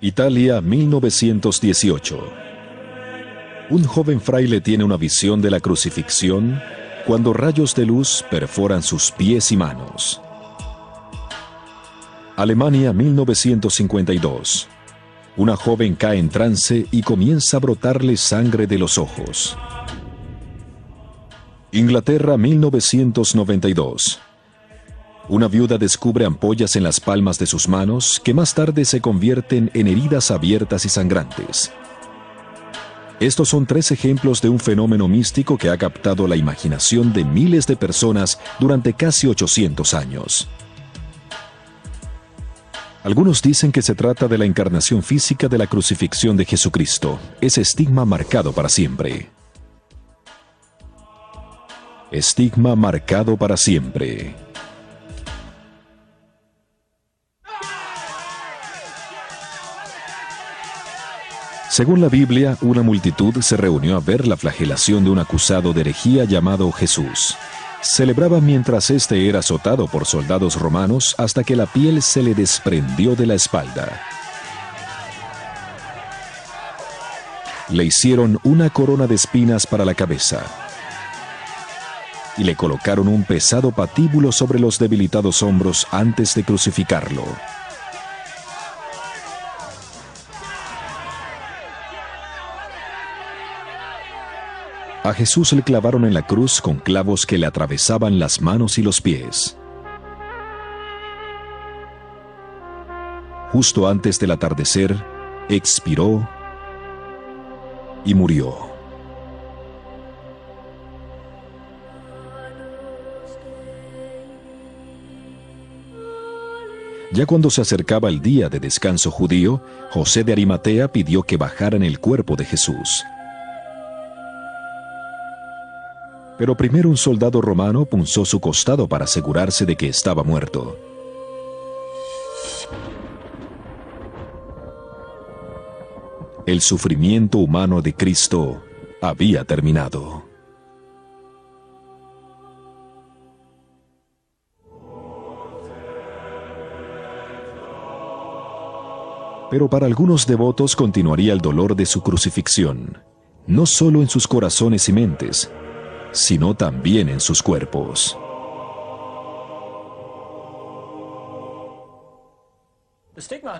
Italia, 1918. Un joven fraile tiene una visión de la crucifixión cuando rayos de luz perforan sus pies y manos. Alemania, 1952. Una joven cae en trance y comienza a brotarle sangre de los ojos. Inglaterra, 1992. Una viuda descubre ampollas en las palmas de sus manos que más tarde se convierten en heridas abiertas y sangrantes. Estos son 3 ejemplos de un fenómeno místico que ha captado la imaginación de miles de personas durante casi 800 años. Algunos dicen que se trata de la encarnación física de la crucifixión de Jesucristo, ese estigma marcado para siempre. Estigma marcado para siempre. Según la Biblia, una multitud se reunió a ver la flagelación de un acusado de herejía llamado Jesús. Celebraba mientras éste era azotado por soldados romanos hasta que la piel se le desprendió de la espalda. Le hicieron una corona de espinas para la cabeza y le colocaron un pesado patíbulo sobre los debilitados hombros antes de crucificarlo. A Jesús le clavaron en la cruz con clavos que le atravesaban las manos y los pies. Justo antes del atardecer, expiró y murió. Ya cuando se acercaba el día de descanso judío, José de Arimatea pidió que bajaran el cuerpo de Jesús. Pero primero un soldado romano punzó su costado para asegurarse de que estaba muerto. El sufrimiento humano de Cristo había terminado. Pero para algunos devotos continuaría el dolor de su crucifixión, no solo en sus corazones y mentes, sino también en sus cuerpos.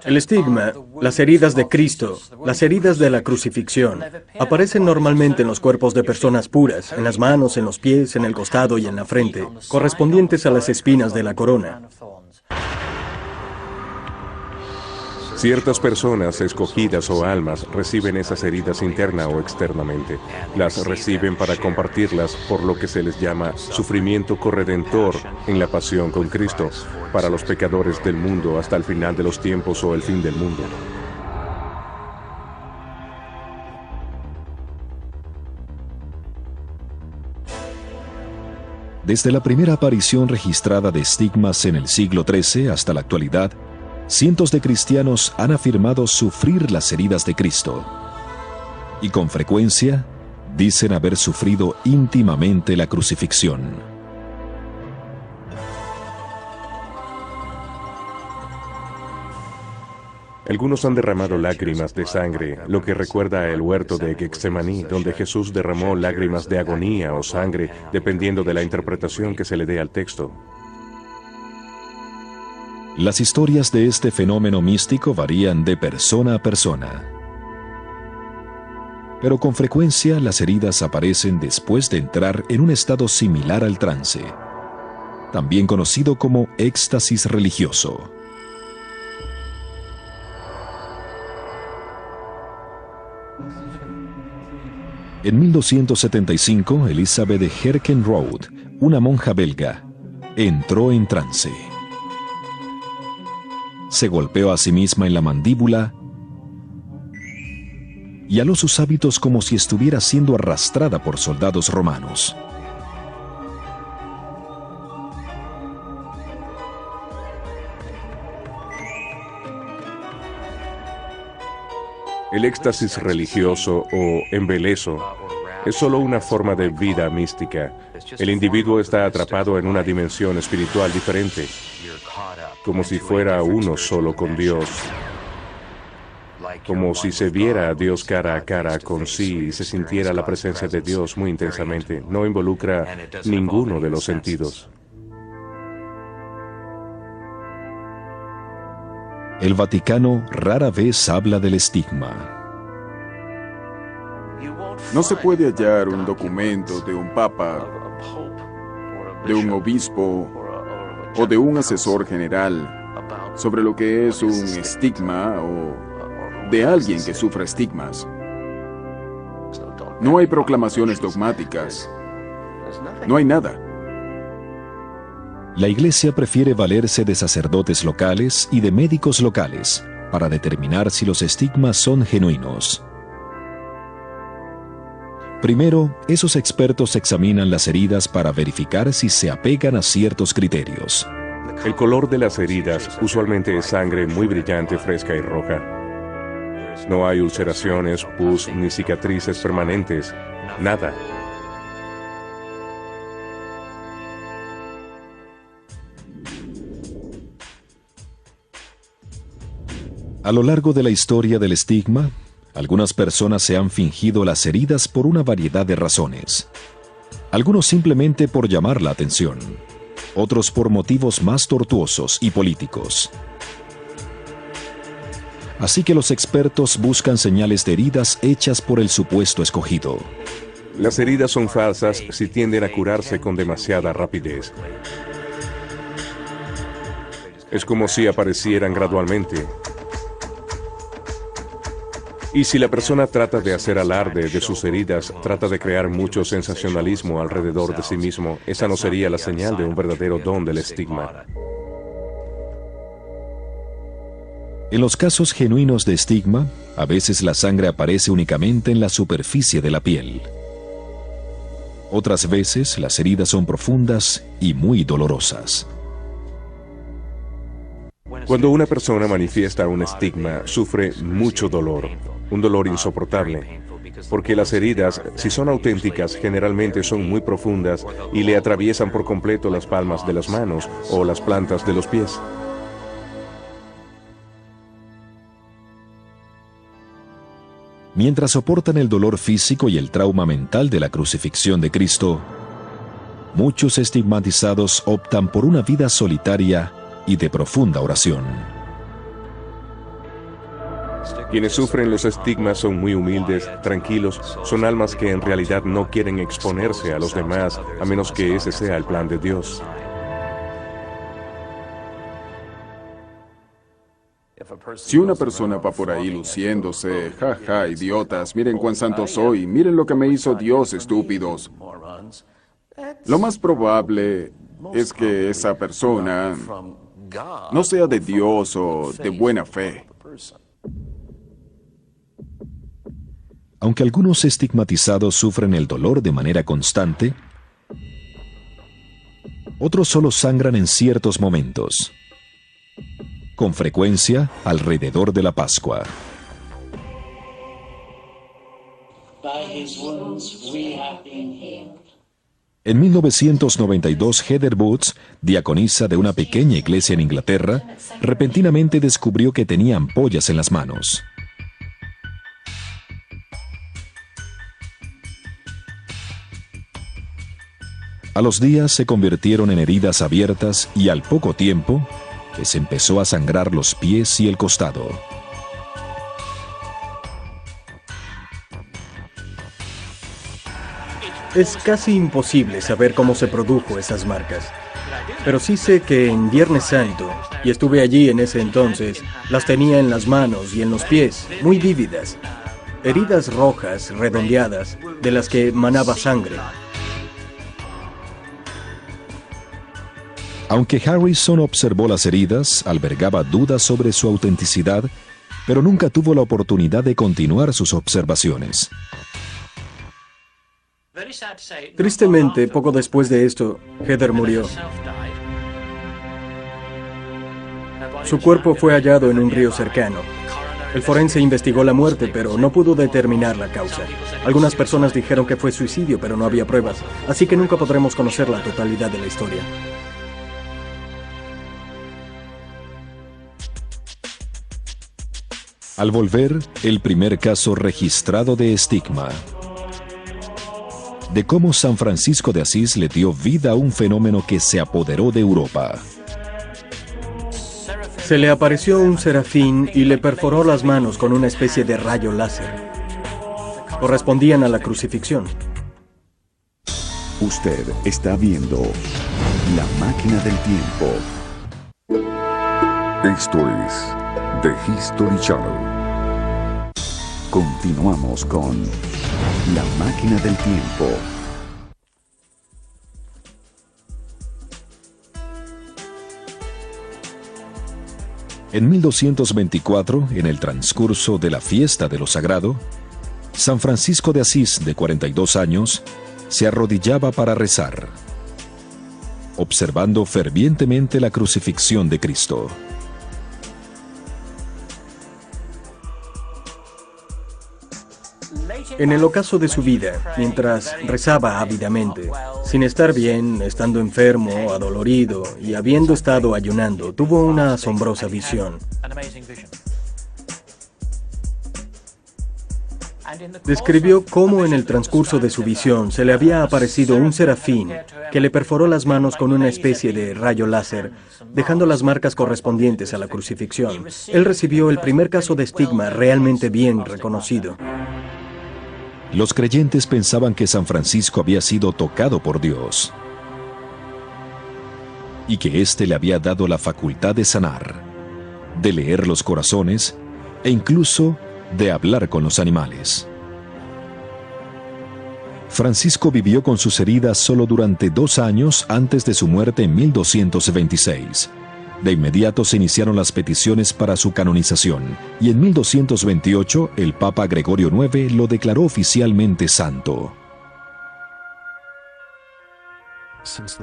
El estigma, las heridas de Cristo, las heridas de la crucifixión, aparecen normalmente en los cuerpos de personas puras, en las manos, en los pies, en el costado y en la frente, correspondientes a las espinas de la corona. Ciertas personas escogidas o almas reciben esas heridas interna o externamente. Las reciben para compartirlas por lo que se les llama sufrimiento corredentor en la pasión con Cristo, para los pecadores del mundo hasta el final de los tiempos o el fin del mundo. Desde la primera aparición registrada de estigmas en el siglo XIII hasta la actualidad, cientos de cristianos han afirmado sufrir las heridas de Cristo y con frecuencia dicen haber sufrido íntimamente la crucifixión. Algunos han derramado lágrimas de sangre, lo que recuerda a el huerto de Getsemaní, donde Jesús derramó lágrimas de agonía o sangre, dependiendo de la interpretación que se le dé al texto. Las historias de este fenómeno místico varían de persona a persona. Pero con frecuencia las heridas aparecen después de entrar en un estado similar al trance, también conocido como éxtasis religioso. En 1275, Elizabeth de Herkenrode, una monja belga, entró en trance. Se golpeó a sí misma en la mandíbula y aló sus hábitos como si estuviera siendo arrastrada por soldados romanos. El éxtasis religioso o embeleso es solo una forma de vida mística. El individuo está atrapado en una dimensión espiritual diferente, como si fuera uno solo con Dios. como si se viera a Dios cara a cara con sí y se sintiera la presencia de Dios muy intensamente. No involucra ninguno de los sentidos. El Vaticano rara vez habla del estigma. No se puede hallar un documento de un papa, de un obispo o de un asesor general sobre lo que es un estigma o de alguien que sufra estigmas. No hay proclamaciones dogmáticas. No hay nada. La Iglesia prefiere valerse de sacerdotes locales y de médicos locales para determinar si los estigmas son genuinos. Primero, esos expertos examinan las heridas para verificar si se apegan a ciertos criterios. El color de las heridas usualmente es sangre muy brillante, fresca y roja. No hay ulceraciones, pus ni cicatrices permanentes. Nada. A lo largo de la historia del estigma, algunas personas se han fingido las heridas por una variedad de razones. Algunos simplemente por llamar la atención, otros por motivos más tortuosos y políticos. Así que los expertos buscan señales de heridas hechas por el supuesto escogido. Las heridas son falsas si tienden a curarse con demasiada rapidez. Es como si aparecieran gradualmente. Y si la persona trata de hacer alarde de sus heridas, trata de crear mucho sensacionalismo alrededor de sí mismo, esa no sería la señal de un verdadero don del estigma. En los casos genuinos de estigma, a veces la sangre aparece únicamente en la superficie de la piel. Otras veces, las heridas son profundas y muy dolorosas. Cuando una persona manifiesta un estigma, sufre mucho dolor, un dolor insoportable, porque las heridas, si son auténticas, generalmente son muy profundas y le atraviesan por completo las palmas de las manos o las plantas de los pies. Mientras soportan el dolor físico y el trauma mental de la crucifixión de Cristo, muchos estigmatizados optan por una vida solitaria y de profunda oración. Quienes sufren los estigmas son muy humildes, tranquilos, son almas que en realidad no quieren exponerse a los demás, a menos que ese sea el plan de Dios. Si una persona va por ahí luciéndose, jaja, idiotas, miren cuán santo soy, miren lo que me hizo Dios, estúpidos. Lo más probable es que esa persona no sea de Dios o de buena fe. Aunque algunos estigmatizados sufren el dolor de manera constante, otros solo sangran en ciertos momentos, con frecuencia alrededor de la Pascua. En 1992, Heather Boots, diaconisa de una pequeña iglesia en Inglaterra, repentinamente descubrió que tenía ampollas en las manos. A los días se convirtieron en heridas abiertas y al poco tiempo les empezó a sangrar los pies y el costado. Es casi imposible saber cómo se produjo esas marcas. Pero sí sé que en Viernes Santo, y estuve allí en ese entonces, las tenía en las manos y en los pies, muy vívidas. Heridas rojas, redondeadas, de las que manaba sangre. Aunque Harrison observó las heridas, albergaba dudas sobre su autenticidad, pero nunca tuvo la oportunidad de continuar sus observaciones. Tristemente, poco después de esto, Heather murió. Su cuerpo fue hallado en un río cercano. El forense investigó la muerte, pero no pudo determinar la causa. Algunas personas dijeron que fue suicidio, pero no había pruebas, así que nunca podremos conocer la totalidad de la historia. Al volver, el primer caso registrado de estigma. De cómo San Francisco de Asís le dio vida a un fenómeno que se apoderó de Europa. Se le apareció un serafín y le perforó las manos con una especie de rayo láser. Correspondían a la crucifixión. Usted está viendo La Máquina del Tiempo. Esto es The History Channel. Continuamos con La Máquina del Tiempo. En 1224, en el transcurso de la fiesta de lo sagrado, San Francisco de Asís, de 42 años, se arrodillaba para rezar, observando fervientemente la crucifixión de Cristo. En el ocaso de su vida, mientras rezaba ávidamente, sin estar bien, estando enfermo, adolorido y habiendo estado ayunando, tuvo una asombrosa visión. Describió cómo en el transcurso de su visión se le había aparecido un serafín que le perforó las manos con una especie de rayo láser, dejando las marcas correspondientes a la crucifixión. Él recibió el primer caso de estigma realmente bien reconocido. Los creyentes pensaban que San Francisco había sido tocado por Dios y que éste le había dado la facultad de sanar, de leer los corazones e incluso de hablar con los animales. Francisco vivió con sus heridas solo durante 2 años antes de su muerte en 1226. De inmediato se iniciaron las peticiones para su canonización y en 1228 el Papa Gregorio IX lo declaró oficialmente santo.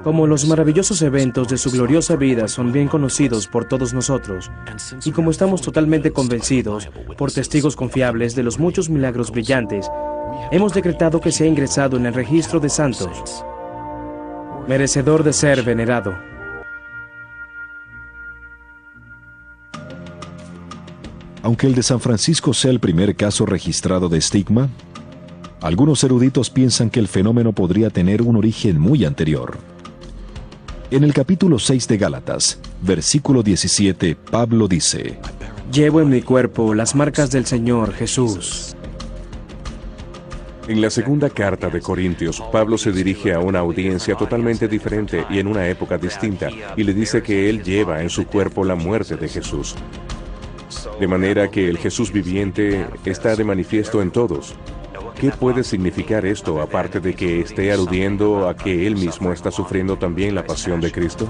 Como los maravillosos eventos de su gloriosa vida son bien conocidos por todos nosotros, y como estamos totalmente convencidos, por testigos confiables de los muchos milagros brillantes, hemos decretado que sea ingresado en el registro de santos, merecedor de ser venerado. Aunque el de San Francisco sea el primer caso registrado de estigma, algunos eruditos piensan que el fenómeno podría tener un origen muy anterior. En el capítulo 6 de Gálatas, versículo 17, Pablo dice: Llevo en mi cuerpo las marcas del Señor Jesús. En la segunda carta de Corintios, Pablo se dirige a una audiencia totalmente diferente y en una época distinta, y le dice que él lleva en su cuerpo la muerte de Jesús. De manera que el Jesús viviente está de manifiesto en todos. ¿Qué puede significar esto, aparte de que esté aludiendo a que él mismo está sufriendo también la pasión de Cristo?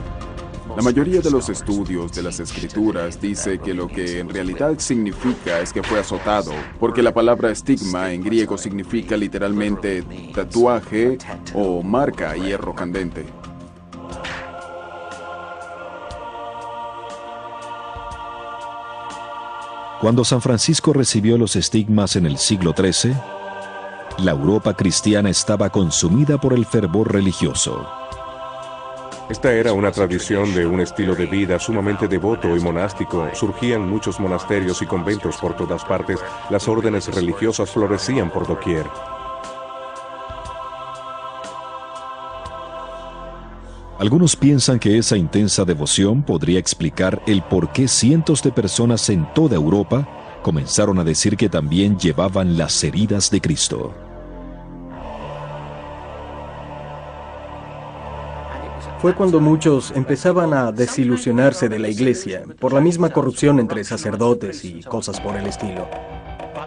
La mayoría de los estudios de las Escrituras dice que lo que en realidad significa es que fue azotado, porque la palabra estigma en griego significa literalmente tatuaje o marca hierro candente. Cuando San Francisco recibió los estigmas en el siglo XIII, la Europa cristiana estaba consumida por el fervor religioso. Esta era una tradición de un estilo de vida sumamente devoto y monástico. Surgían muchos monasterios y conventos por todas partes. Las órdenes religiosas florecían por doquier. Algunos piensan que esa intensa devoción podría explicar el por qué cientos de personas en toda Europa comenzaron a decir que también llevaban las heridas de Cristo. Fue cuando muchos empezaban a desilusionarse de la iglesia por la misma corrupción entre sacerdotes y cosas por el estilo.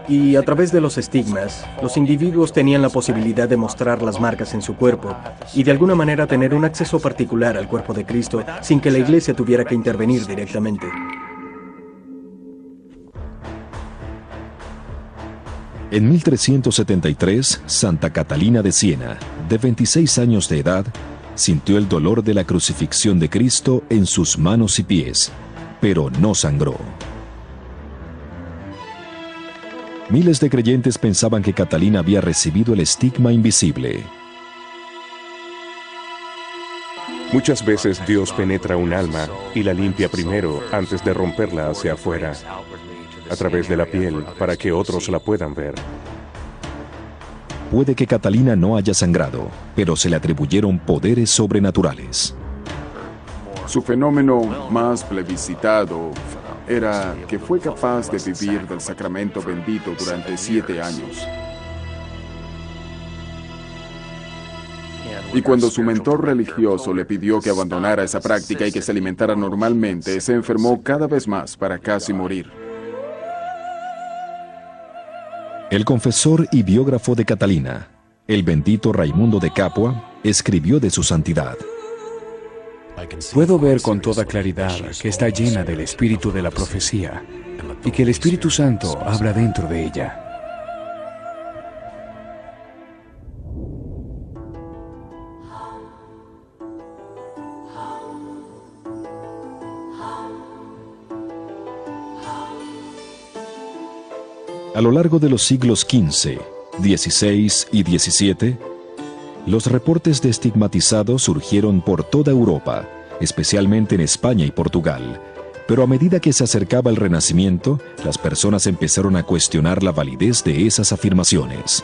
Y a través de los estigmas, los individuos tenían la posibilidad de mostrar las marcas en su cuerpo y de alguna manera tener un acceso particular al cuerpo de Cristo sin que la iglesia tuviera que intervenir directamente. En 1373, Santa Catalina de Siena, de 26 años de edad, sintió el dolor de la crucifixión de Cristo en sus manos y pies, pero no sangró. Miles de creyentes pensaban que Catalina había recibido el estigma invisible. Muchas veces Dios penetra un alma y la limpia primero antes de romperla hacia afuera. a través de la piel, para que otros la puedan ver. Puede que Catalina no haya sangrado, pero se le atribuyeron poderes sobrenaturales. Su fenómeno más plebiscitado era que fue capaz de vivir del sacramento bendito durante 7 años. Y cuando su mentor religioso le pidió que abandonara esa práctica y que se alimentara normalmente, se enfermó cada vez más para casi morir. El confesor y biógrafo de Catalina, el bendito Raimundo de Capua, escribió de su santidad. Puedo ver con toda claridad que está llena del espíritu de la profecía y que el Espíritu Santo habla dentro de ella. A lo largo de los siglos XV, XVI y XVII, los reportes de estigmatizados surgieron por toda Europa, especialmente en España y Portugal. Pero a medida que se acercaba el Renacimiento, las personas empezaron a cuestionar la validez de esas afirmaciones.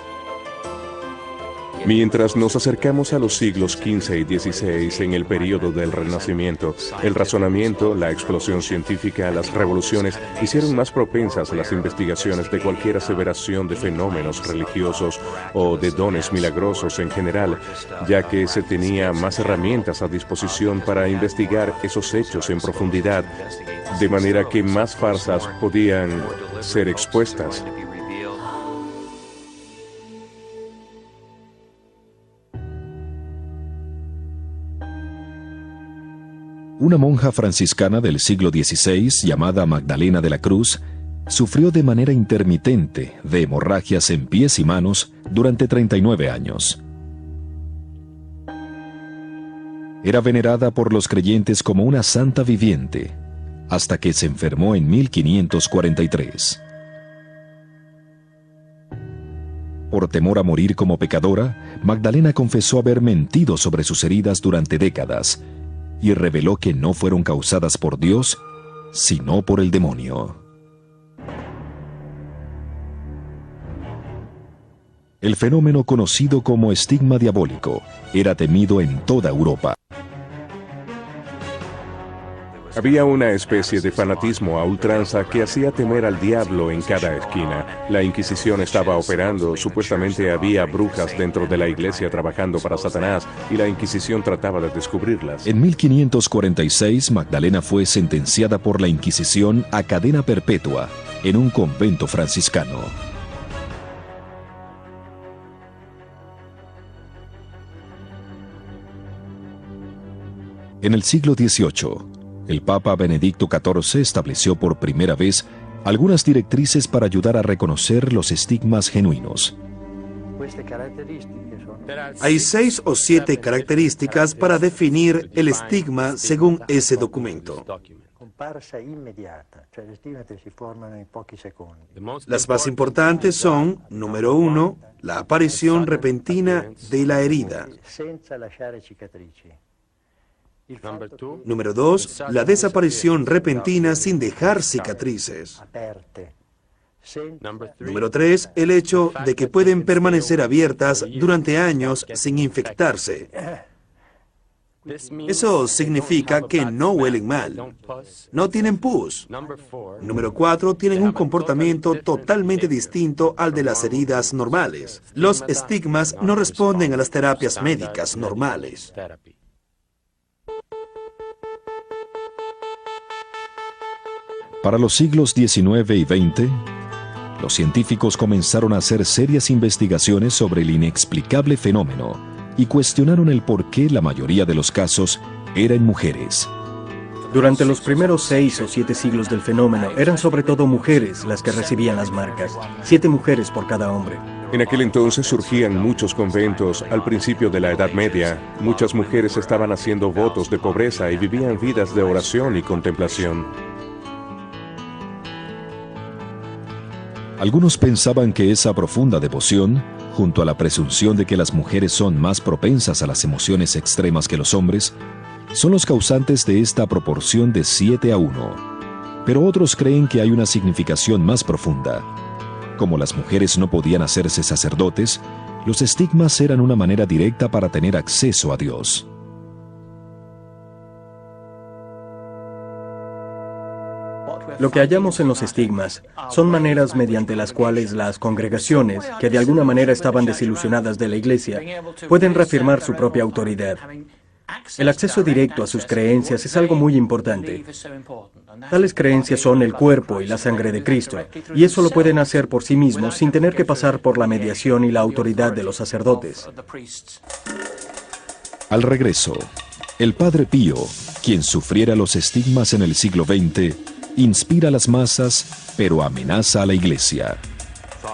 Mientras nos acercamos a los siglos XV y XVI en el período del Renacimiento, el razonamiento, la explosión científica, las revoluciones hicieron más propensas las investigaciones de cualquier aseveración de fenómenos religiosos o de dones milagrosos en general, ya que se tenía más herramientas a disposición para investigar esos hechos en profundidad, de manera que más farsas podían ser expuestas. Una monja franciscana del siglo XVI, llamada Magdalena de la Cruz, sufrió de manera intermitente de hemorragias en pies y manos durante 39 años. Era venerada por los creyentes como una santa viviente, hasta que se enfermó en 1543. Por temor a morir como pecadora, Magdalena confesó haber mentido sobre sus heridas durante décadas, y reveló que no fueron causadas por Dios, sino por el demonio. El fenómeno conocido como estigma diabólico era temido en toda Europa. Había una especie de fanatismo a ultranza que hacía temer al diablo en cada esquina. La Inquisición estaba operando, supuestamente había brujas dentro de la iglesia trabajando para Satanás, y la Inquisición trataba de descubrirlas. En 1546, Magdalena fue sentenciada por la Inquisición a cadena perpetua en un convento franciscano. En el siglo XVIII, el Papa Benedicto XIV estableció por primera vez algunas directrices para ayudar a reconocer los estigmas genuinos. Hay 6 o 7 características para definir el estigma según ese documento. Las más importantes son, número 1, la aparición repentina de la herida. Número 2, la desaparición repentina sin dejar cicatrices. Número 3, el hecho de que pueden permanecer abiertas durante años sin infectarse. Eso significa que no huelen mal, no tienen pus. Número 4, tienen un comportamiento totalmente distinto al de las heridas normales. Los estigmas no responden a las terapias médicas normales. Para los siglos XIX y XX, los científicos comenzaron a hacer serias investigaciones sobre el inexplicable fenómeno y cuestionaron el por qué la mayoría de los casos era en mujeres. Durante los primeros 6 o 7 siglos del fenómeno, eran sobre todo mujeres las que recibían las marcas, 7 mujeres por cada hombre. En aquel entonces surgían muchos conventos. Al principio de la Edad Media, muchas mujeres estaban haciendo votos de pobreza y vivían vidas de oración y contemplación. Algunos pensaban que esa profunda devoción, junto a la presunción de que las mujeres son más propensas a las emociones extremas que los hombres, son los causantes de esta proporción de 7 a 1. Pero otros creen que hay una significación más profunda. Como las mujeres no podían hacerse sacerdotes, los estigmas eran una manera directa para tener acceso a Dios. Lo que hallamos en los estigmas son maneras mediante las cuales las congregaciones, que de alguna manera estaban desilusionadas de la Iglesia, pueden reafirmar su propia autoridad. El acceso directo a sus creencias es algo muy importante. Tales creencias son el cuerpo y la sangre de Cristo, y eso lo pueden hacer por sí mismos sin tener que pasar por la mediación y la autoridad de los sacerdotes. Al regreso, el Padre Pío, quien sufriera los estigmas en el siglo XX, inspira a las masas, pero amenaza a la Iglesia.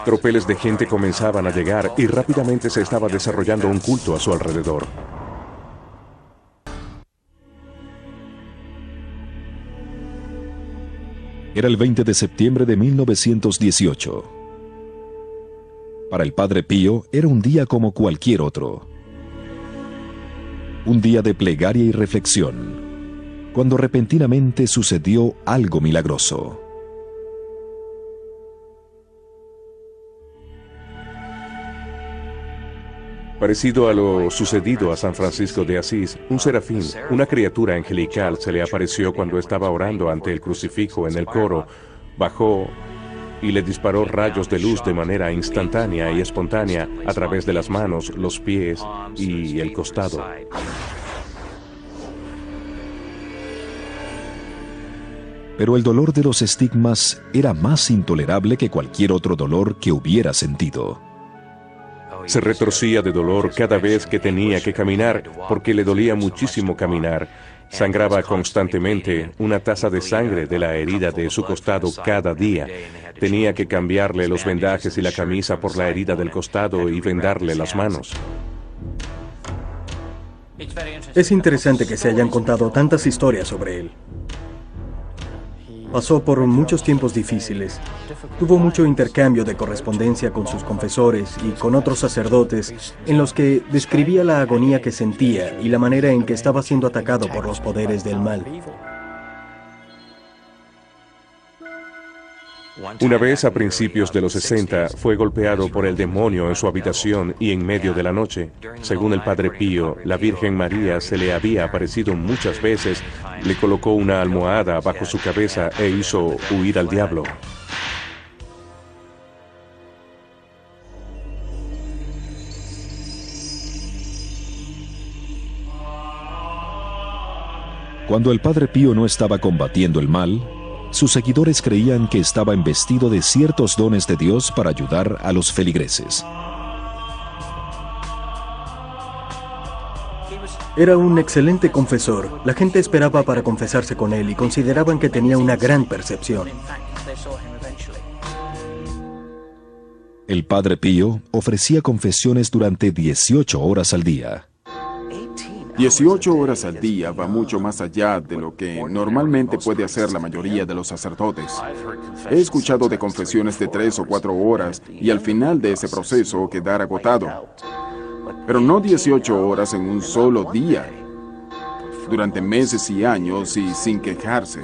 Tropeles de gente comenzaban a llegar y rápidamente se estaba desarrollando un culto a su alrededor. Era el 20 de septiembre de 1918. Para el Padre Pío era un día como cualquier otro. Un día de plegaria y reflexión, cuando repentinamente sucedió algo milagroso. Parecido a lo sucedido a San Francisco de Asís, un serafín, una criatura angelical, se le apareció cuando estaba orando ante el crucifijo en el coro, bajó y le disparó rayos de luz de manera instantánea y espontánea a través de las manos, los pies y el costado. Pero el dolor de los estigmas era más intolerable que cualquier otro dolor que hubiera sentido. Se retorcía de dolor cada vez que tenía que caminar, porque le dolía muchísimo caminar. Sangraba constantemente una taza de sangre de la herida de su costado cada día. Tenía que cambiarle los vendajes y la camisa por la herida del costado y vendarle las manos. Es interesante que se hayan contado tantas historias sobre él. Pasó por muchos tiempos difíciles. Tuvo mucho intercambio de correspondencia con sus confesores y con otros sacerdotes, en los que describía la agonía que sentía y la manera en que estaba siendo atacado por los poderes del mal. Una vez a principios de los 60 fue golpeado por el demonio en su habitación y en medio de la noche. Según el Padre Pío, la Virgen María se le había aparecido muchas veces, le colocó una almohada bajo su cabeza e hizo huir al diablo. Cuando el Padre Pío no estaba combatiendo el mal, sus seguidores creían que estaba investido de ciertos dones de Dios para ayudar a los feligreses. Era un excelente confesor. La gente esperaba para confesarse con él y consideraban que tenía una gran percepción. El Padre Pío ofrecía confesiones durante 18 horas al día. 18 horas al día va mucho más allá de lo que normalmente puede hacer la mayoría de los sacerdotes. He escuchado de confesiones de 3 o 4 horas y al final de ese proceso quedar agotado. Pero no 18 horas en un solo día, durante meses y años y sin quejarse.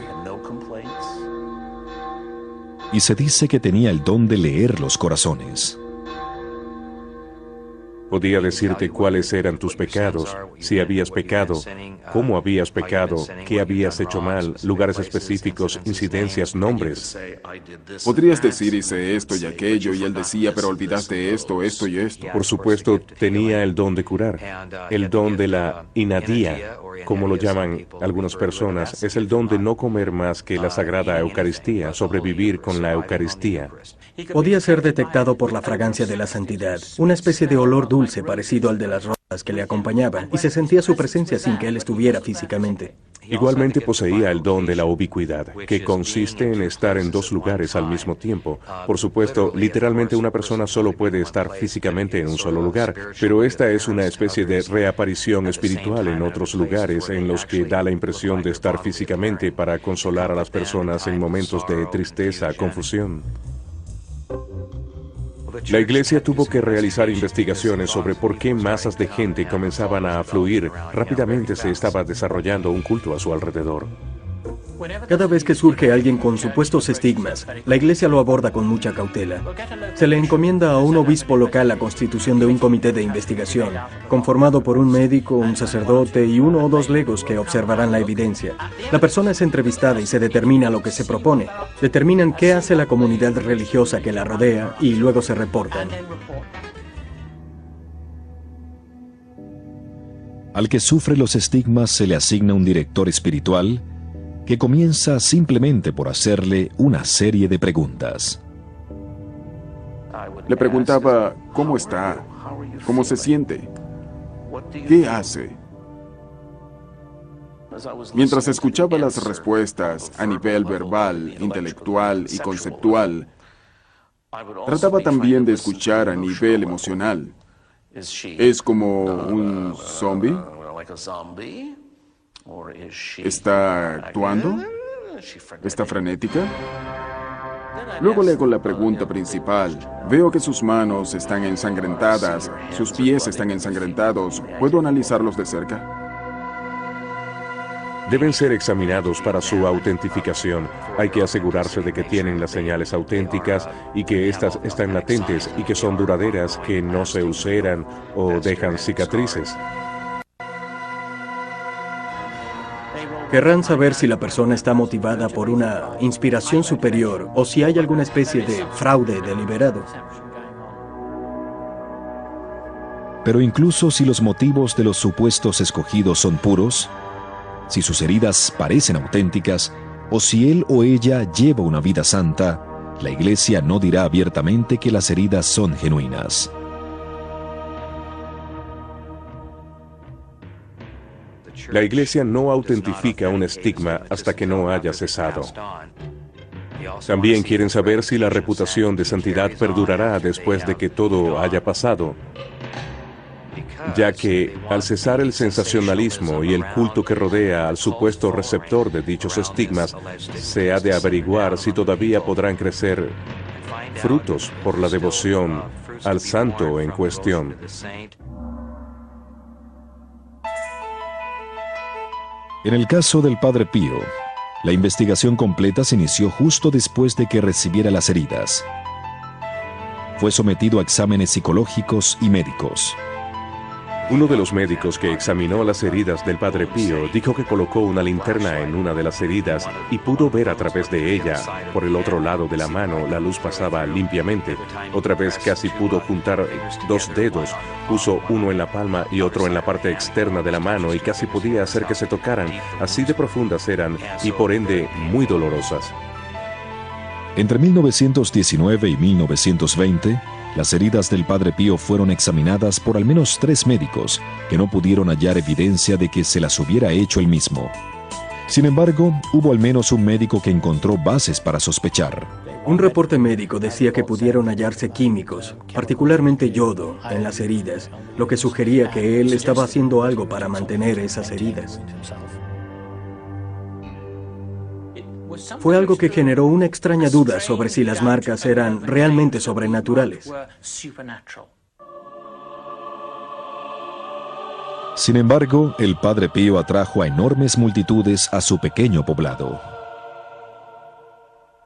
Y se dice que tenía el don de leer los corazones. Podía decirte cuáles eran tus pecados, si habías pecado, cómo habías pecado, qué habías hecho mal, lugares específicos, incidencias, nombres. Podrías decir hice esto y aquello y él decía pero olvidaste esto, esto y esto. Por supuesto, tenía el don de curar, el don de la inadía, como lo llaman algunas personas, es el don de no comer más que la Sagrada Eucaristía, sobrevivir con la Eucaristía. Podía ser detectado por la fragancia de la santidad, una especie de olor dulce parecido al de las rosas que le acompañaban, y se sentía su presencia sin que él estuviera físicamente. Igualmente poseía el don de la ubicuidad, que consiste en estar en dos lugares al mismo tiempo. Por supuesto, literalmente una persona solo puede estar físicamente en un solo lugar, pero esta es una especie de reaparición espiritual en otros lugares en los que da la impresión de estar físicamente para consolar a las personas en momentos de tristeza, confusión. La Iglesia tuvo que realizar investigaciones sobre por qué masas de gente comenzaban a afluir. Rápidamente se estaba desarrollando un culto a su alrededor. Cada vez que surge alguien con supuestos estigmas, la Iglesia lo aborda con mucha cautela. Se le encomienda a un obispo local la constitución de un comité de investigación, conformado por un médico, un sacerdote y uno o dos legos que observarán la evidencia. La persona es entrevistada y se determina lo que se propone. Determinan qué hace la comunidad religiosa que la rodea y luego se reportan. Al que sufre los estigmas se le asigna un director espiritual que comienza simplemente por hacerle una serie de preguntas. Le preguntaba, ¿cómo está? ¿Cómo se siente? ¿Qué hace? Mientras escuchaba las respuestas a nivel verbal, intelectual y conceptual, trataba también de escuchar a nivel emocional. ¿Es como un zombie? ¿Está actuando? ¿Está frenética? Luego le hago la pregunta principal. Veo que sus manos están ensangrentadas, sus pies están ensangrentados. ¿Puedo analizarlos de cerca? Deben ser examinados para su autentificación. Hay que asegurarse de que tienen las señales auténticas y que éstas están latentes y que son duraderas, que no se ulceran o dejan cicatrices. Querrán saber si la persona está motivada por una inspiración superior o si hay alguna especie de fraude deliberado. Pero incluso si los motivos de los supuestos escogidos son puros, si sus heridas parecen auténticas, o si él o ella lleva una vida santa, la Iglesia no dirá abiertamente que las heridas son genuinas. La Iglesia no autentifica un estigma hasta que no haya cesado. También quieren saber si la reputación de santidad perdurará después de que todo haya pasado, ya que al cesar el sensacionalismo y el culto que rodea al supuesto receptor de dichos estigmas, se ha de averiguar si todavía podrán crecer frutos por la devoción al santo en cuestión. En el caso del Padre Pío, la investigación completa se inició justo después de que recibiera las heridas. Fue sometido a exámenes psicológicos y médicos. Uno de los médicos que examinó las heridas del Padre Pío dijo que colocó una linterna en una de las heridas y pudo ver a través de ella. Por el otro lado de la mano la luz pasaba limpiamente. Otra vez casi pudo juntar dos dedos. Puso uno en la palma y otro en la parte externa de la mano y casi podía hacer que se tocaran. Así de profundas eran y por ende muy dolorosas. Entre 1919 y 1920, las heridas del Padre Pío fueron examinadas por al menos 3 médicos que no pudieron hallar evidencia de que se las hubiera hecho él mismo. Sin embargo, hubo al menos un médico que encontró bases para sospechar. Un reporte médico decía que pudieron hallarse químicos, particularmente yodo, en las heridas, lo que sugería que él estaba haciendo algo para mantener esas heridas. Fue algo que generó una extraña duda sobre si las marcas eran realmente sobrenaturales. Sin embargo, el Padre Pío atrajo a enormes multitudes a su pequeño poblado.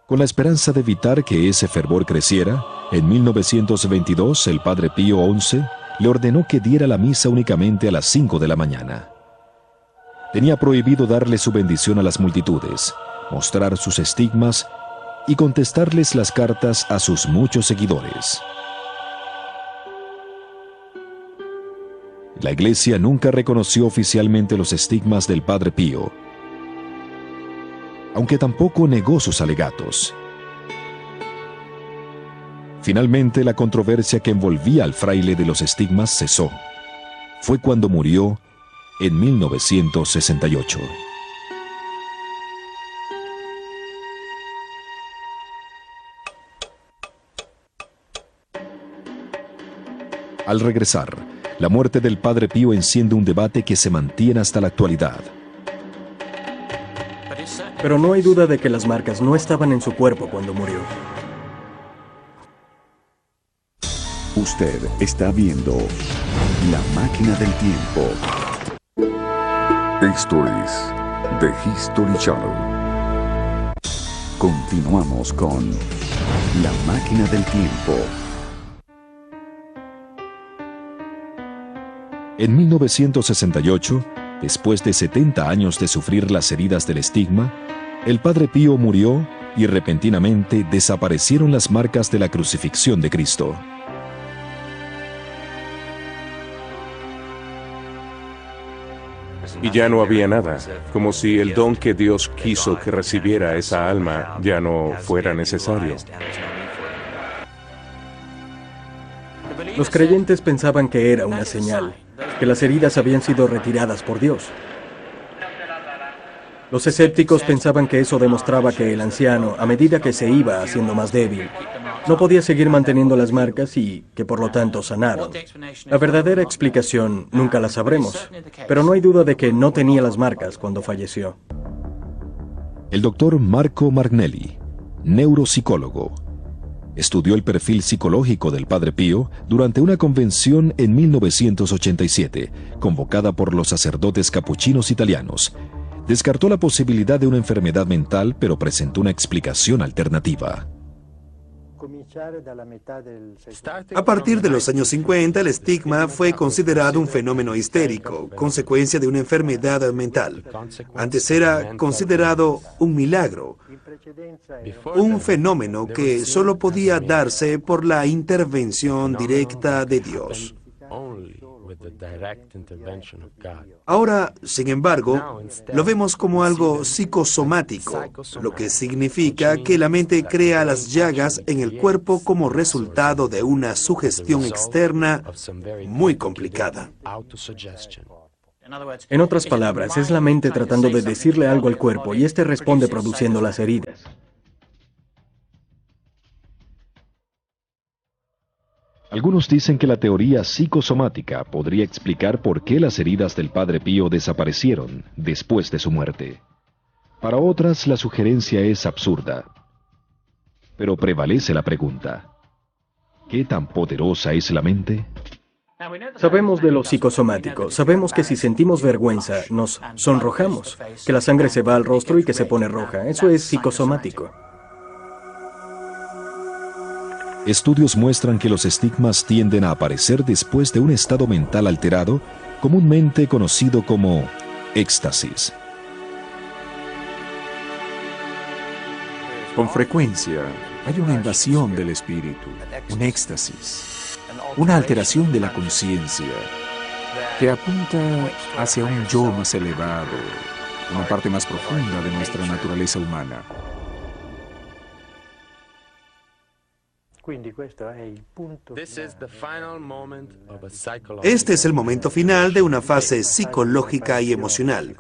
Con la esperanza de evitar que ese fervor creciera, en 1922 el Padre Pío XI le ordenó que diera la misa únicamente a las 5 de la mañana. Tenía prohibido darle su bendición a las multitudes, mostrar sus estigmas y contestarles las cartas a sus muchos seguidores. La Iglesia nunca reconoció oficialmente los estigmas del Padre Pío, aunque tampoco negó sus alegatos. Finalmente, la controversia que envolvía al fraile de los estigmas cesó. Fue cuando murió en 1968. Al regresar, la muerte del Padre Pío enciende un debate que se mantiene hasta la actualidad. Pero no hay duda de que las marcas no estaban en su cuerpo cuando murió. Usted está viendo La Máquina del Tiempo. Esto es The History Channel. Continuamos con La Máquina del Tiempo. En 1968, después de 70 años de sufrir las heridas del estigma, el Padre Pío murió y repentinamente desaparecieron las marcas de la crucifixión de Cristo. Y ya no había nada, como si el don que Dios quiso que recibiera esa alma ya no fuera necesario. Los creyentes pensaban que era una señal, que las heridas habían sido retiradas por Dios. Los escépticos pensaban que eso demostraba que el anciano, a medida que se iba haciendo más débil, no podía seguir manteniendo las marcas y que por lo tanto sanaron. La verdadera explicación nunca la sabremos, pero no hay duda de que no tenía las marcas cuando falleció. El doctor Marco Margnelli, neuropsicólogo, estudió el perfil psicológico del Padre Pío durante una convención en 1987, convocada por los sacerdotes capuchinos italianos. Descartó la posibilidad de una enfermedad mental, pero presentó una explicación alternativa. A partir de los años 50, el estigma fue considerado un fenómeno histérico, consecuencia de una enfermedad mental. Antes era considerado un milagro, un fenómeno que solo podía darse por la intervención directa de Dios. Ahora, sin embargo, lo vemos como algo psicosomático, lo que significa que la mente crea las llagas en el cuerpo como resultado de una sugestión externa muy complicada. En otras palabras, es la mente tratando de decirle algo al cuerpo y éste responde produciendo las heridas. Algunos dicen que la teoría psicosomática podría explicar por qué las heridas del Padre Pío desaparecieron después de su muerte. Para otras, la sugerencia es absurda. Pero prevalece la pregunta: ¿qué tan poderosa es la mente? Sabemos de lo psicosomático. Sabemos que si sentimos vergüenza, nos sonrojamos, que la sangre se va al rostro y que se pone roja. Eso es psicosomático. Estudios muestran que los estigmas tienden a aparecer después de un estado mental alterado, comúnmente conocido como éxtasis. Con frecuencia hay una invasión del espíritu, un éxtasis, una alteración de la conciencia que apunta hacia un yo más elevado, una parte más profunda de nuestra naturaleza humana. Este es el momento final de una fase psicológica y emocional.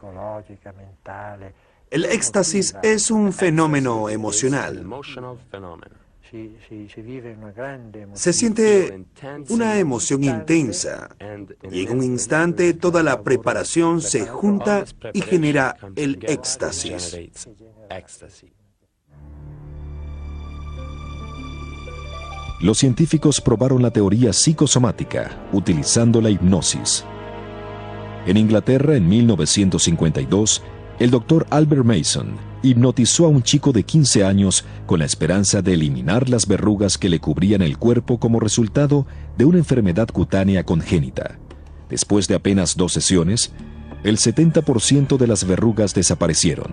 El éxtasis es un fenómeno emocional. Se siente una emoción intensa y en un instante toda la preparación se junta y genera el éxtasis. Los científicos probaron la teoría psicosomática utilizando la hipnosis. En Inglaterra, en 1952, el doctor Albert Mason hipnotizó a un chico de 15 años con la esperanza de eliminar las verrugas que le cubrían el cuerpo como resultado de una enfermedad cutánea congénita. Después de apenas 2 sesiones, el 70% de las verrugas desaparecieron.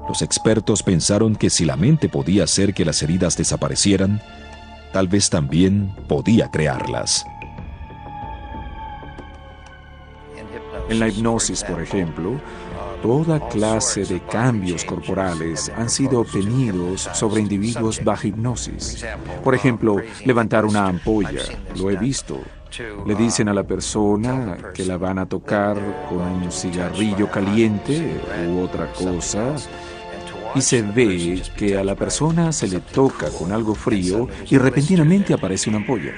Los expertos pensaron que si la mente podía hacer que las heridas desaparecieran, tal vez también podía crearlas. En la hipnosis, por ejemplo, toda clase de cambios corporales han sido obtenidos sobre individuos bajo hipnosis. Por ejemplo, levantar una ampolla, lo he visto. Le dicen a la persona que la van a tocar con un cigarrillo caliente u otra cosa, y se ve que a la persona se le toca con algo frío y repentinamente aparece una ampolla.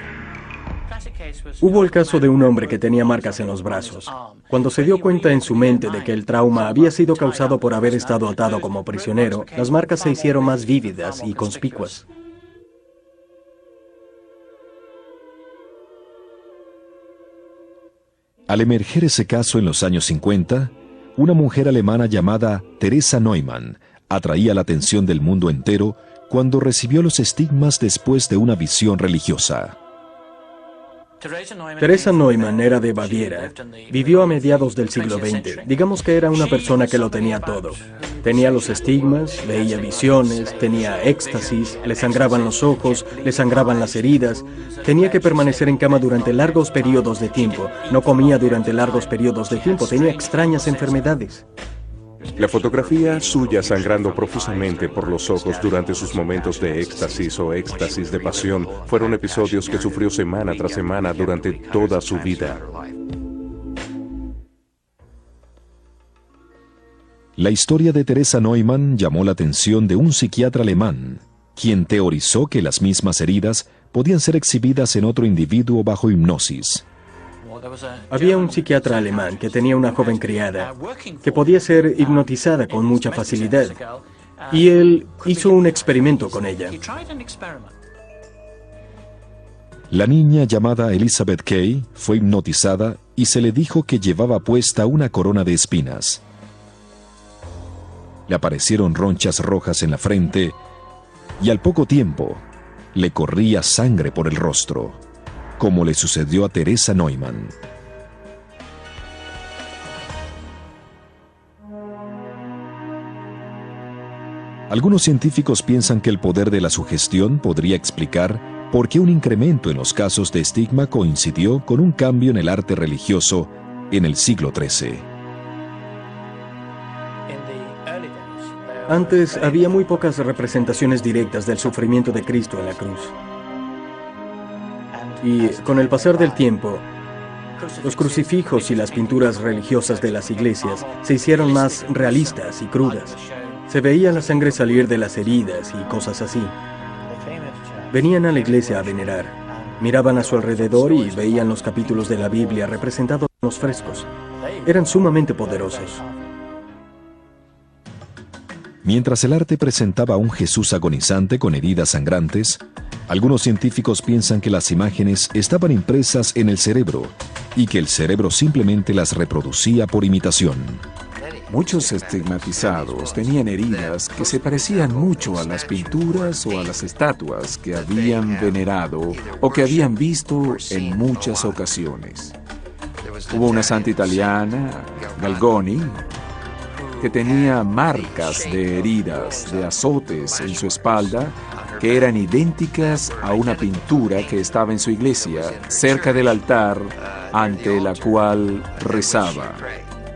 Hubo el caso de un hombre que tenía marcas en los brazos. Cuando se dio cuenta en su mente de que el trauma había sido causado por haber estado atado como prisionero, las marcas se hicieron más vívidas y conspicuas. Al emerger ese caso en los años 50, una mujer alemana llamada Teresa Neumann atraía la atención del mundo entero cuando recibió los estigmas después de una visión religiosa. Teresa Neumann era de Baviera. Vivió a mediados del siglo XX. Digamos que era una persona que lo tenía todo. Tenía los estigmas, veía visiones, tenía éxtasis, le sangraban los ojos, le sangraban las heridas. Tenía que permanecer en cama durante largos periodos de tiempo. No comía durante largos periodos de tiempo. Tenía extrañas enfermedades. La fotografía suya sangrando profusamente por los ojos durante sus momentos de éxtasis o éxtasis de pasión fueron episodios que sufrió semana tras semana durante toda su vida. La historia de Teresa Neumann llamó la atención de un psiquiatra alemán, quien teorizó que las mismas heridas podían ser exhibidas en otro individuo bajo hipnosis. Había un psiquiatra alemán que tenía una joven criada que podía ser hipnotizada con mucha facilidad, y él hizo un experimento con ella. La niña llamada Elizabeth Kay fue hipnotizada y se le dijo que llevaba puesta una corona de espinas. Le aparecieron ronchas rojas en la frente y al poco tiempo le corría sangre por el rostro, como le sucedió a Teresa Neumann. Algunos científicos piensan que el poder de la sugestión podría explicar por qué un incremento en los casos de estigma coincidió con un cambio en el arte religioso en el siglo XIII. Antes había muy pocas representaciones directas del sufrimiento de Cristo en la cruz. Y con el pasar del tiempo, los crucifijos y las pinturas religiosas de las iglesias se hicieron más realistas y crudas. Se veía la sangre salir de las heridas y cosas así. Venían a la iglesia a venerar. Miraban a su alrededor y veían los capítulos de la Biblia representados en los frescos. Eran sumamente poderosos. Mientras el arte presentaba a un Jesús agonizante con heridas sangrantes, algunos científicos piensan que las imágenes estaban impresas en el cerebro y que el cerebro simplemente las reproducía por imitación. Muchos estigmatizados tenían heridas que se parecían mucho a las pinturas o a las estatuas que habían venerado o que habían visto en muchas ocasiones. Hubo una santa italiana, Galgoni, que tenía marcas de heridas, de azotes en su espalda, que eran idénticas a una pintura que estaba en su iglesia, cerca del altar ante la cual rezaba.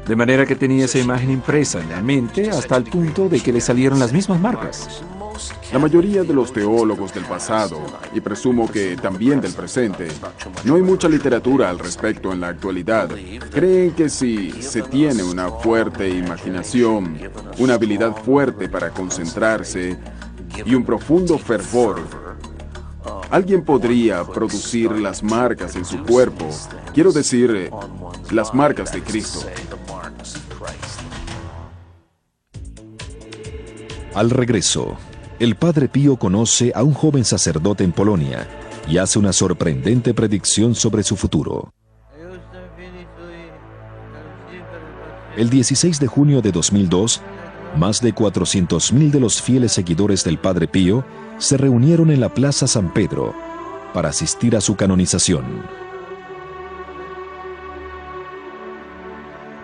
De manera que tenía esa imagen impresa en la mente hasta el punto de que le salieron las mismas marcas. La mayoría de los teólogos del pasado, y presumo que también del presente, no hay mucha literatura al respecto en la actualidad, creen que si se tiene una fuerte imaginación, una habilidad fuerte para concentrarse y un profundo fervor, alguien podría producir las marcas en su cuerpo, quiero decir, las marcas de Cristo. Al regreso, el Padre Pío conoce a un joven sacerdote en Polonia y hace una sorprendente predicción sobre su futuro. El 16 de junio de 2002, más de 400.000 de los fieles seguidores del Padre Pío se reunieron en la Plaza San Pedro para asistir a su canonización.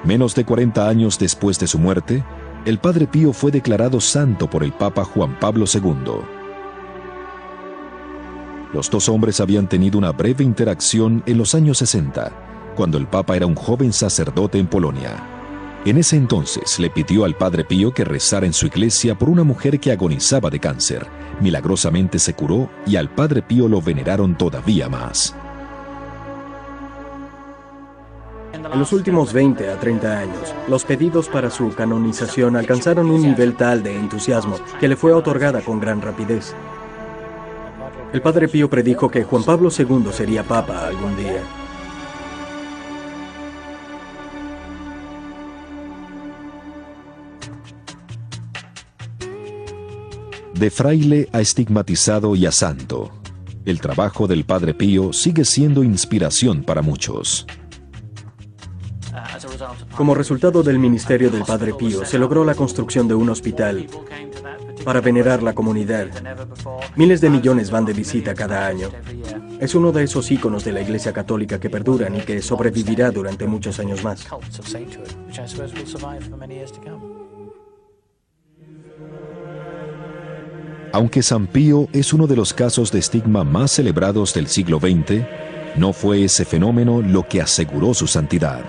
Menos de 40 años después de su muerte, el Padre Pío fue declarado santo por el Papa Juan Pablo II. Los dos hombres habían tenido una breve interacción en los años 60, cuando el Papa era un joven sacerdote en Polonia. En ese entonces le pidió al Padre Pío que rezara en su iglesia por una mujer que agonizaba de cáncer. Milagrosamente se curó y al Padre Pío lo veneraron todavía más. En los últimos 20 a 30 años, los pedidos para su canonización alcanzaron un nivel tal de entusiasmo que le fue otorgada con gran rapidez. El Padre Pío predijo que Juan Pablo II sería Papa algún día. De fraile a estigmatizado y a santo, el trabajo del Padre Pío sigue siendo inspiración para muchos. Como resultado del ministerio del Padre Pío, se logró la construcción de un hospital para venerar la comunidad. Miles de millones van de visita cada año. Es uno de esos íconos de la Iglesia Católica que perduran y que sobrevivirá durante muchos años más. Aunque San Pío es uno de los casos de estigma más celebrados del siglo XX, no fue ese fenómeno lo que aseguró su santidad.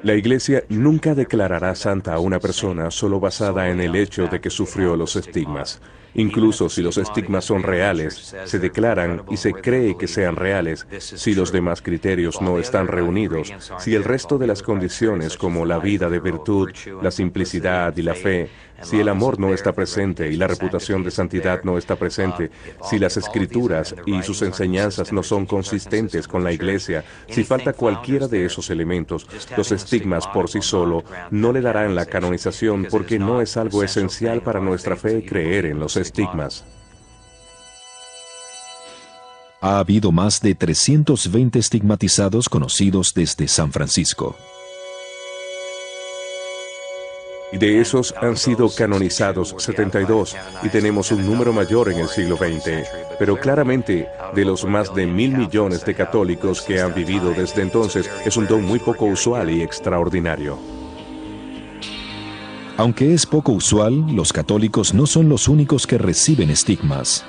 La Iglesia nunca declarará santa a una persona solo basada en el hecho de que sufrió los estigmas. Incluso si los estigmas son reales, se declaran y se cree que sean reales, si los demás criterios no están reunidos, si el resto de las condiciones como la vida de virtud, la simplicidad y la fe, si el amor no está presente y la reputación de santidad no está presente, si las escrituras y sus enseñanzas no son consistentes con la Iglesia, si falta cualquiera de esos elementos, los estigmas por sí solo no le darán la canonización porque no es algo esencial para nuestra fe creer en los estigmas. Ha habido más de 320 estigmatizados conocidos desde San Francisco. Y de esos han sido canonizados 72, y tenemos un número mayor en el siglo XX. Pero claramente, de los más de 1.000 millones de católicos que han vivido desde entonces, es un don muy poco usual y extraordinario. Aunque es poco usual, los católicos no son los únicos que reciben estigmas.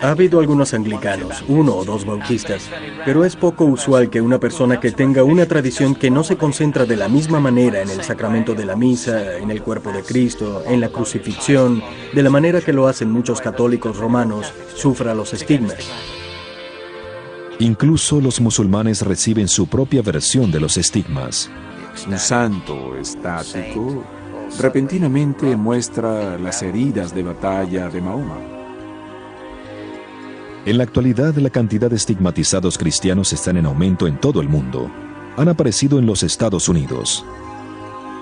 Ha habido algunos anglicanos, 1 o 2 bautistas, pero es poco usual que una persona que tenga una tradición que no se concentra de la misma manera en el sacramento de la misa, en el cuerpo de Cristo, en la crucifixión, de la manera que lo hacen muchos católicos romanos, sufra los estigmas. Incluso los musulmanes reciben su propia versión de los estigmas. Un santo estático repentinamente muestra las heridas de batalla de Mahoma. En la actualidad, la cantidad de estigmatizados cristianos están en aumento en todo el mundo. Han aparecido en los Estados Unidos,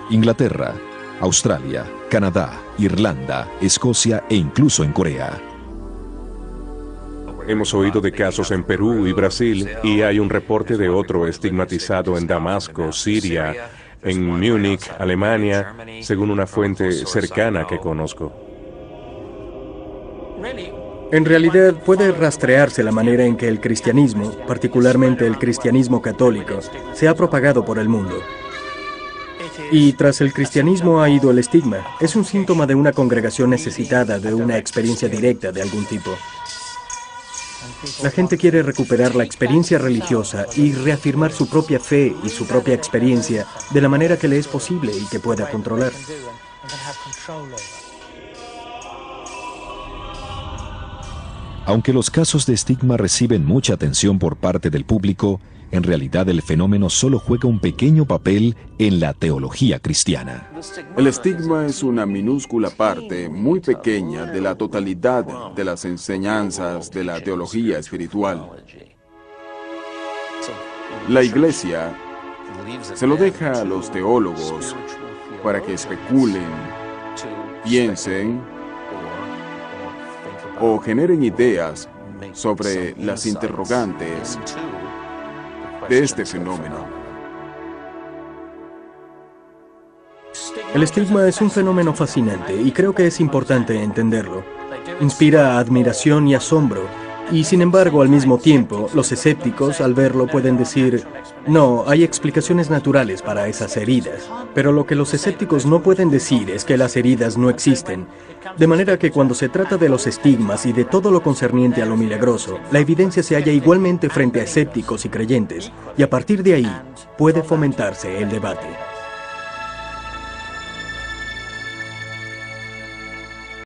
Inglaterra, Australia, Canadá, Irlanda, Escocia e incluso en Corea. Hemos oído de casos en Perú y Brasil, y hay un reporte de otro estigmatizado en Damasco, Siria, en Múnich, Alemania, según una fuente cercana que conozco. En realidad, puede rastrearse la manera en que el cristianismo, particularmente el cristianismo católico, se ha propagado por el mundo. Y tras el cristianismo ha ido el estigma. Es un síntoma de una congregación necesitada de una experiencia directa de algún tipo. La gente quiere recuperar la experiencia religiosa y reafirmar su propia fe y su propia experiencia de la manera que le es posible y que pueda controlar. Aunque los casos de estigma reciben mucha atención por parte del público, en realidad el fenómeno solo juega un pequeño papel en la teología cristiana. El estigma es una minúscula parte, muy pequeña, de la totalidad de las enseñanzas de la teología espiritual. La Iglesia se lo deja a los teólogos para que especulen, piensen o generen ideas sobre las interrogantes de este fenómeno. El estigma es un fenómeno fascinante y creo que es importante entenderlo. Inspira admiración y asombro, y sin embargo, al mismo tiempo, los escépticos al verlo pueden decir, no, hay explicaciones naturales para esas heridas. Pero lo que los escépticos no pueden decir es que las heridas no existen. De manera que cuando se trata de los estigmas y de todo lo concerniente a lo milagroso, la evidencia se halla igualmente frente a escépticos y creyentes, y a partir de ahí puede fomentarse el debate.